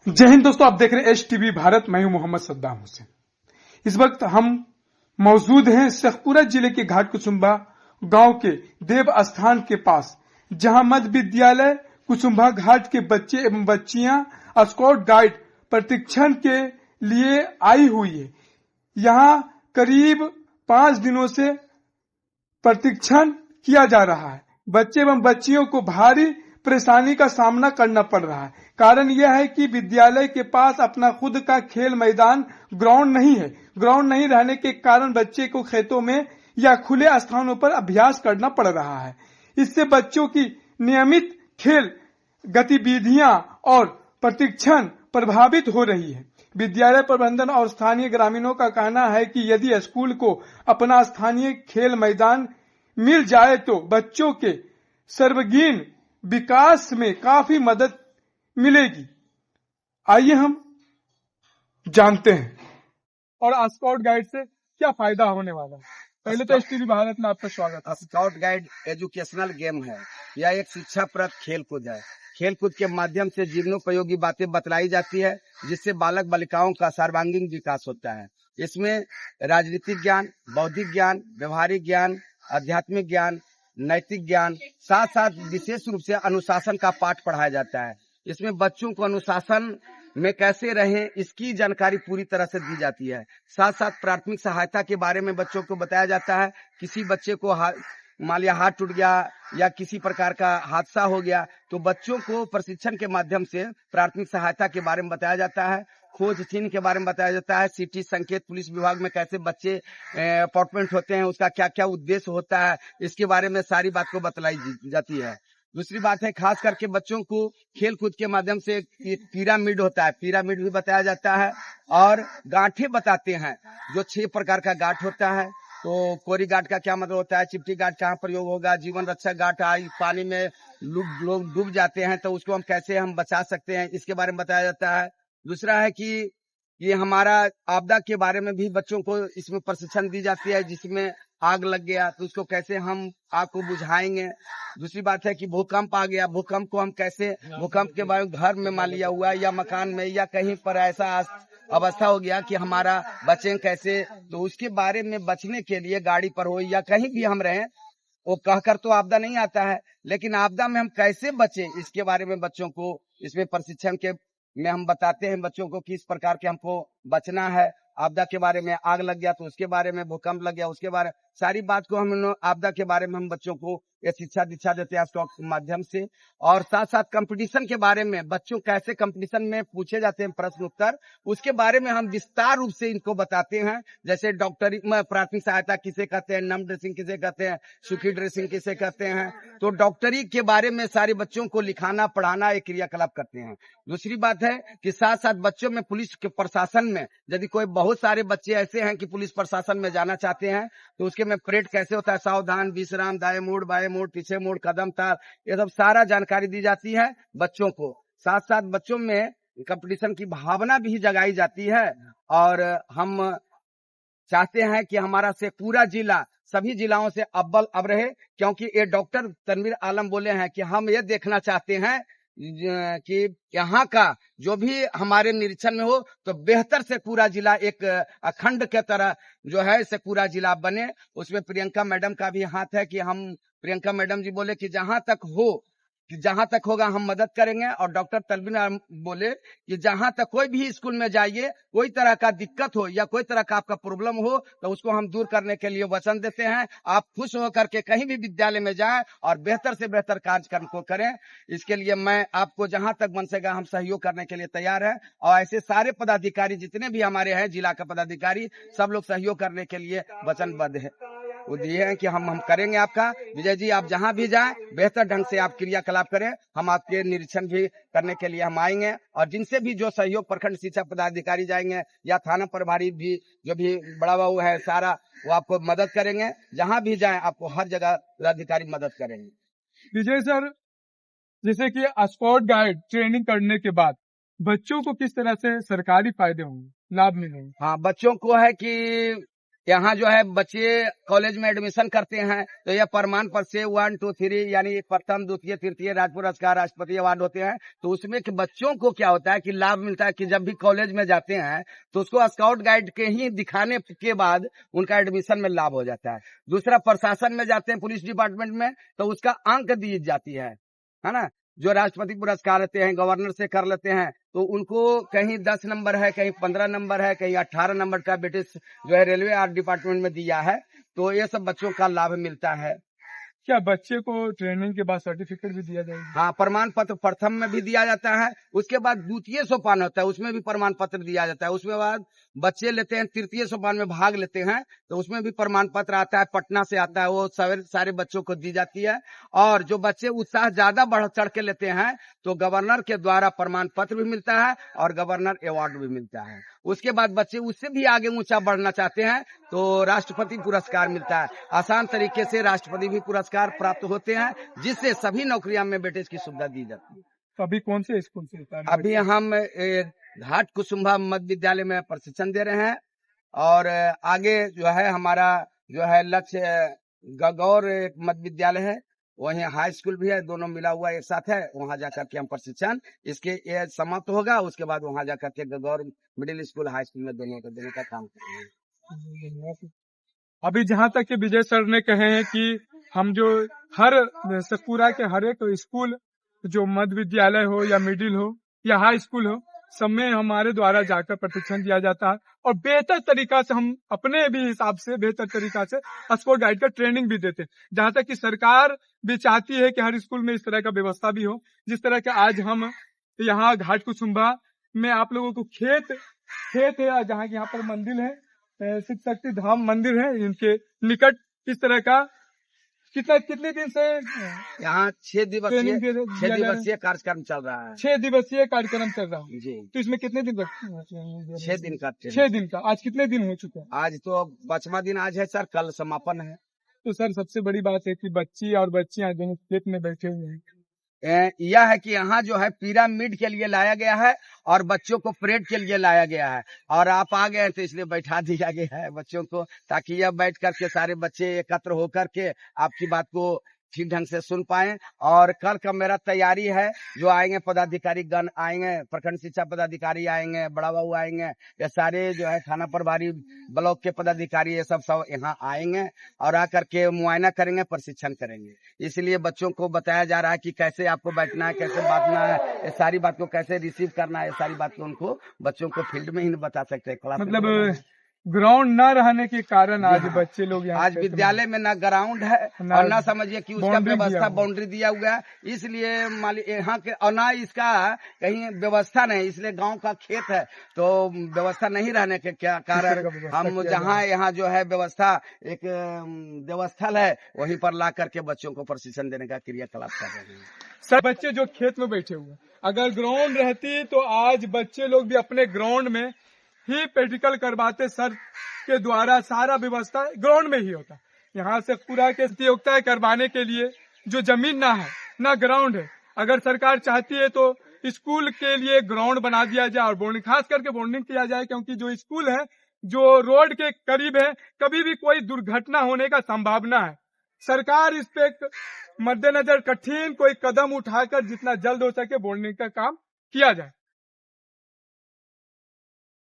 जय हिंद दोस्तों, आप देख रहे हैं HTV भारत। मैं हूं मोहम्मद सद्दाम हुसैन। इस वक्त हम मौजूद हैं शेखपुरा जिले के घाट कुसुम्भा गांव के देव स्थान के पास, जहां मध्य विद्यालय कुसुम्भा घाट के बच्चे एवं बच्चियां स्काउट गाइड प्रशिक्षण के लिए आई हुई है। यहां करीब 5 दिनों से प्रशिक्षण किया जा रहा है। बच्चे एवं बच्चियों को भारी परेशानी का सामना करना पड़ रहा है। कारण यह है कि विद्यालय के पास अपना खुद का खेल मैदान ग्राउंड नहीं है। ग्राउंड नहीं रहने के कारण बच्चे को खेतों में या खुले स्थानों पर अभ्यास करना पड़ रहा है। इससे बच्चों की नियमित खेल गतिविधियां और प्रशिक्षण प्रभावित हो रही है। विद्यालय प्रबंधन और स्थानीय ग्रामीणों का कहना है कि यदि स्कूल को अपना स्थानीय खेल मैदान मिल जाए तो बच्चों के सर्वांगीण विकास में काफी मदद मिलेगी। आइए हम जानते हैं और स्काउट गाइड से क्या फायदा होने वाला है। पहले तो HTV भारत में आपका स्वागत है। स्काउट गाइड एजुकेशनल गेम है। यह एक शिक्षाप्रद खेलकूद है। खेलकूद के माध्यम से जीवनोपयोगी बातें बतलाई जाती है, जिससे बालक बालिकाओं का सर्वांगीण विकास होता है। इसमें राजनीतिक ज्ञान, बौद्धिक ज्ञान, व्यवहारिक ज्ञान, आध्यात्मिक ज्ञान, नैतिक ज्ञान, साथ साथ विशेष रूप से अनुशासन का पाठ पढ़ाया जाता है। इसमें बच्चों को अनुशासन में कैसे रहें, इसकी जानकारी पूरी तरह से दी जाती है। साथ साथ प्राथमिक सहायता के बारे में बच्चों को बताया जाता है। किसी बच्चे को मान लिया हाथ टूट गया या किसी प्रकार का हादसा हो गया तो बच्चों को प्रशिक्षण के माध्यम से प्राथमिक सहायता के बारे में बताया जाता है। खोज चिन्ह के बारे में बताया जाता है। सिटी संकेत पुलिस विभाग में कैसे बच्चे अपॉइंटमेंट होते हैं, उसका क्या क्या उद्देश्य होता है, इसके बारे में सारी बात को बतलाई जाती है। दूसरी बात है, खास करके बच्चों को खेल कूद के माध्यम से पिरामिड होता है, पिरामिड भी बताया जाता है और गांठें बताते हैं। जो 6 प्रकार का गांठ होता है, तो कोरी गांठ का क्या मतलब होता है, चिपटी गांठ कहाँ प्रयोग होगा, जीवन रक्षक गांठ आई पानी में लोग डूब जाते हैं तो उसको हम कैसे बचा सकते हैं, इसके बारे में बताया जाता है। दूसरा है कि ये हमारा आपदा के बारे में भी बच्चों को इसमें प्रशिक्षण दी जाती है, जिसमें आग लग गया तो उसको कैसे हम आग को बुझाएंगे। दूसरी बात है कि भूकंप आ गया, भूकंप को हम कैसे, भूकंप के बारे में घर में मान लिया हुआ या मकान में या कहीं पर ऐसा अवस्था हो गया कि हमारा बचें कैसे, तो उसके बारे में बचने के लिए गाड़ी पर हो या कहीं भी हम रहें, वो कहकर तो आपदा नहीं आता है, लेकिन आपदा में हम कैसे बचे इसके बारे में बच्चों को इसमें प्रशिक्षण के में हम बताते हैं बच्चों को किस प्रकार के हमको बचना है। आपदा के बारे में, आग लग गया तो उसके बारे में, भूकंप लग गया उसके बारे में, सारी बात को हम आपदा के बारे में हम बच्चों को ये शिक्षा दीक्षा देते हैं स्टॉक के माध्यम से। और साथ साथ कंपटीशन के बारे में बच्चों कैसे कंपटीशन में पूछे जाते हैं प्रश्न उत्तर, उसके बारे में हम विस्तार रूप से इनको बताते हैं। जैसे डॉक्टरी में प्राथमिक सहायता किसे कहते हैं, नम ड्रेसिंग किसे कहते हैं, सूखी ड्रेसिंग किसे कहते हैं, तो डॉक्टरी के बारे में सारे बच्चों को लिखाना पढ़ाना एक क्रियाकलाप करते हैं। दूसरी बात है कि साथ साथ बच्चों में पुलिस के प्रशासन में यदि कोई बहुत सारे बच्चे ऐसे हैं कि पुलिस प्रशासन में जाना चाहते हैं तो उसके में परेड कैसे होता है, सावधान, विश्राम, दाएं मोड़, बाएं मोड़, पीछे मोड़, कदम ताल, ये सब सारा जानकारी दी जाती है बच्चों को। साथ साथ बच्चों में कंपटीशन की भावना भी जगाई जाती है। और हम चाहते हैं कि हमारा से पूरा जिला सभी जिलाओं से अव्वल अब रहे, क्योंकि ये डॉक्टर तनवीर आलम बोले हैं कि हम ये देखना चाहते हैं कि यहाँ का जो भी हमारे निरीक्षण में हो तो बेहतर से पूरा जिला एक अखंड के तरह जो है से पूरा जिला बने। उसमें प्रियंका मैडम का भी हाथ है कि हम, प्रियंका मैडम जी बोले कि जहां तक होगा हम मदद करेंगे। और डॉक्टर तनवीर बोले कि जहां तक कोई भी स्कूल में जाइए, कोई तरह का दिक्कत हो या कोई तरह का आपका प्रॉब्लम हो तो उसको हम दूर करने के लिए वचन देते हैं। आप खुश होकर के कहीं भी विद्यालय में जाएं और बेहतर से बेहतर कार्यक्रम को करें। इसके लिए मैं आपको जहां तक बन सकेगा हम सहयोग करने के लिए तैयार हैं। और ऐसे सारे पदाधिकारी जितने भी हमारे हैं जिला का पदाधिकारी, सब लोग सहयोग करने के लिए वचनबद्ध है। वो दिए हैं कि हम करेंगे आपका। विजय जी, आप जहां भी जाएं बेहतर ढंग से आप क्रियाकलाप करें, हम आपके निरीक्षण भी करने के लिए हम आएंगे। और जिनसे भी जो सहयोग प्रखंड शिक्षा पदाधिकारी जाएंगे या थाना प्रभारी भी जो भी बड़ा बाबू है सारा, वो आपको मदद करेंगे। जहां भी जाएं आपको हर जगह पदाधिकारी मदद करेंगे। विजय सर, जैसे कि स्काउट गाइड ट्रेनिंग करने के बाद बच्चों को किस तरह से सरकारी फायदे होंगे, लाभ मिलेंगे? हाँ, बच्चों को है कि यहाँ जो है बच्चे कॉलेज में एडमिशन करते हैं तो यह प्रमाण पत्र से 1, 2, 3 यानी प्रथम, द्वितीय, तृतीय राज्य पुरस्कार, राष्ट्रपति अवार्ड होते हैं। तो उसमें कि बच्चों को क्या होता है कि लाभ मिलता है कि जब भी कॉलेज में जाते हैं तो उसको स्काउट गाइड के ही दिखाने के बाद उनका एडमिशन में लाभ हो जाता है। दूसरा, प्रशासन में जाते हैं, पुलिस डिपार्टमेंट में, तो उसका अंक दी जाती है ना। जो राष्ट्रपति पुरस्कार लेते हैं, गवर्नर से कर लेते हैं, तो उनको कहीं 10 नंबर है, कहीं 15 नंबर है, कहीं 18 नंबर का ब्रिटिश जो है रेलवे आर्ट डिपार्टमेंट में दिया है। तो ये सब बच्चों का लाभ मिलता है। क्या बच्चे को ट्रेनिंग के बाद सर्टिफिकेट भी दिया जाएगा? हाँ, प्रमाण पत्र प्रथम में भी दिया जाता है, उसके बाद द्वितीय सोपान होता है, उसमें भी प्रमाण पत्र दिया जाता है। उसके बाद बच्चे लेते हैं, तृतीय सोपान में भाग लेते हैं, तो उसमें भी प्रमाण पत्र आता है, पटना से आता है, वो सारे बच्चों को दी जाती है। और जो बच्चे उत्साह ज्यादा बढ़ चढ़ के लेते हैं तो गवर्नर के द्वारा प्रमाण पत्र भी मिलता है और गवर्नर अवार्ड भी मिलता है। उसके बाद बच्चे उससे भी आगे ऊंचा बढ़ना चाहते हैं तो राष्ट्रपति पुरस्कार मिलता है। आसान तरीके से राष्ट्रपति भी पुरस्कार प्राप्त होते हैं, जिससे सभी नौकरियां में बेटेज की सुविधा दी जाती है। तो अभी कौन से स्कूल से? अभी हम घाट कुसुम्भा मध्य विद्यालय में प्रशिक्षण दे रहे हैं और आगे जो है हमारा जो है लक्ष्य गगौर एक मध्य विद्यालय है, वहीं हाई स्कूल भी है, दोनों मिला हुआ एक साथ है। वहां जाकर के हम प्रशिक्षण इसके ये समाप्त होगा, उसके बाद वहां जाकर के गगौर मिडिल स्कूल, हाई स्कूल में दोनों का काम करेंगे। अभी जहाँ तक कि विजय सर ने कहे हैं कि हम जो हर सतपुरा के हर एक स्कूल, जो मध्य विद्यालय हो या मिडिल हो या हाई स्कूल हो, सब में हमारे द्वारा जाकर प्रशिक्षण दिया जाता है और बेहतर तरीका से हम अपने भी हिसाब से बेहतर तरीका से स्काउट गाइड का ट्रेनिंग भी देते हैं। जहाँ तक कि सरकार भी चाहती है कि हर स्कूल में इस तरह का व्यवस्था भी हो, जिस तरह के आज हम यहाँ घाट कुसुम्भा में आप लोगों को खेत है, जहाँ यहाँ पर मंदिर है, शिव शक्ति धाम मंदिर है, इनके निकट इस तरह का कितने दिन से यहाँ 6 दिवसीय कार्यक्रम चल रहा है। 6 दिवसीय कार्यक्रम चल रहा है जी। तो इसमें कितने दिन 6 दिन का 6 दिन का। आज कितने दिन हो चुके हैं? आज तो 5वां दिन आज है सर, कल समापन है। तो सर सबसे बड़ी बात है कि बच्ची और बच्चियां दोनों खेत में बैठे हुए हैं। यह है कि यहाँ जो है पिरामिड के लिए लाया गया है और बच्चों को परेड के लिए लाया गया है, और आप आ गए तो इसलिए बैठा दिया गया है बच्चों को, ताकि यह बैठ करके सारे बच्चे एकत्र होकर के आपकी बात को ठीक ढंग से सुन पाए। और कल का मेरा तैयारी है, जो आएंगे पदाधिकारी गण आएंगे, प्रखंड शिक्षा पदाधिकारी आएंगे, बड़ा बाबू आएंगे, ये सारे जो है थाना प्रभारी, ब्लॉक के पदाधिकारी, ये सब यहाँ आएंगे और आकर के मुआयना करेंगे, प्रशिक्षण करेंगे। इसलिए बच्चों को बताया जा रहा है कि कैसे आपको बैठना है, कैसे बांटना है, ये सारी बात को कैसे रिसीव करना है, ये सारी बात को उनको बच्चों को फील्ड में ही बता सकते हैं। क्लास मतलब ग्राउंड न रहने के कारण आज बच्चे लोग यहाँ आज विद्यालय में ना ग्राउंड है और ना समझिए कि उसका व्यवस्था बाउंड्री दिया हुआ है, इसलिए यहाँ के और ना इसका कहीं व्यवस्था नहीं, इसलिए गांव का खेत है तो व्यवस्था नहीं रहने के कारण हम जहाँ यहाँ जो है व्यवस्था एक देवस्थल है, वहीं पर ला करके बच्चों को प्रशिक्षण देने का क्रियाकलाप कर रहे हैं। सर बच्चे जो खेत में बैठे हुए, अगर ग्राउंड रहती तो आज बच्चे लोग भी अपने ग्राउंड में ही प्रैक्टिकल करवाते। सर के द्वारा सारा व्यवस्था ग्राउंड में ही होता। यहाँ से पूरा के प्रतियोगिता करवाने के लिए जो जमीन ना है ना ग्राउंड है, अगर सरकार चाहती है तो स्कूल के लिए ग्राउंड बना दिया जाए और बोर्डिंग, खास करके बोर्डिंग किया जाए, क्योंकि जो स्कूल है जो रोड के करीब है, कभी भी कोई दुर्घटना होने का संभावना है। सरकार इस पे मद्देनजर कठिन कोई कदम उठाकर जितना जल्द हो सके बोर्डिंग का काम किया जाए।